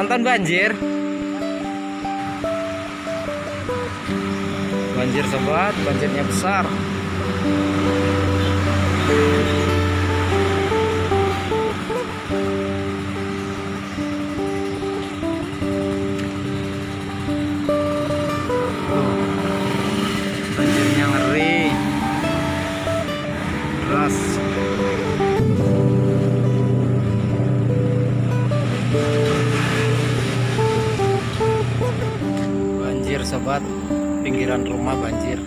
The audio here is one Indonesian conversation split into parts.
nonton banjir. Banjir sobat, banjirnya besar. Banjirnya ngeri, deras. Banjir sobat, pinggiran rumah banjir.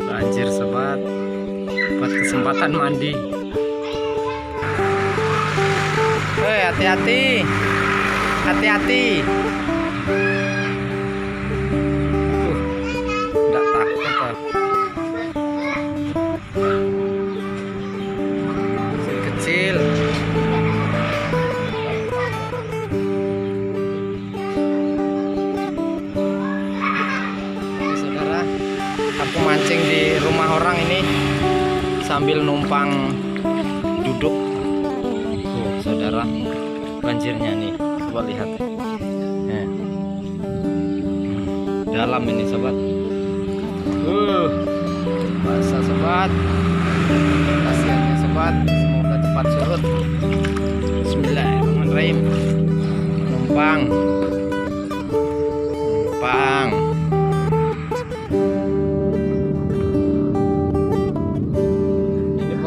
Banjir sobat, buat kesempatan mandi. Hei, hati-hati, hati-hati. Nggak takut ah. Kecil-kecil. Saudara, aku mancing di rumah orang ini sambil numpang duduk. Tuh saudara, banjirnya nih, coba lihat. Dalam ini sobat. Basah sobat. Kasihannya sobat, semoga cepat surut. Bismillahirrahmanirrahim. Numpang. Numpang.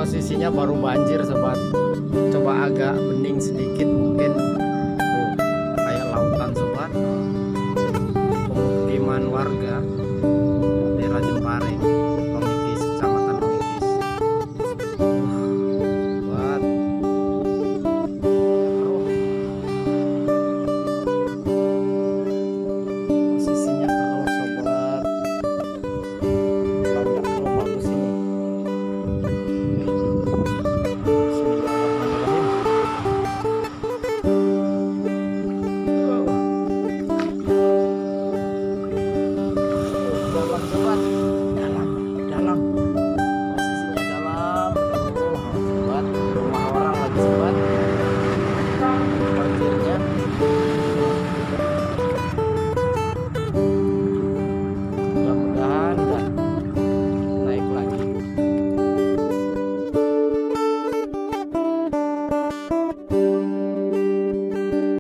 Posisinya baru banjir sobat, coba agak bening sedikit mungkin. Kayak lautan sobat, pemukiman warga.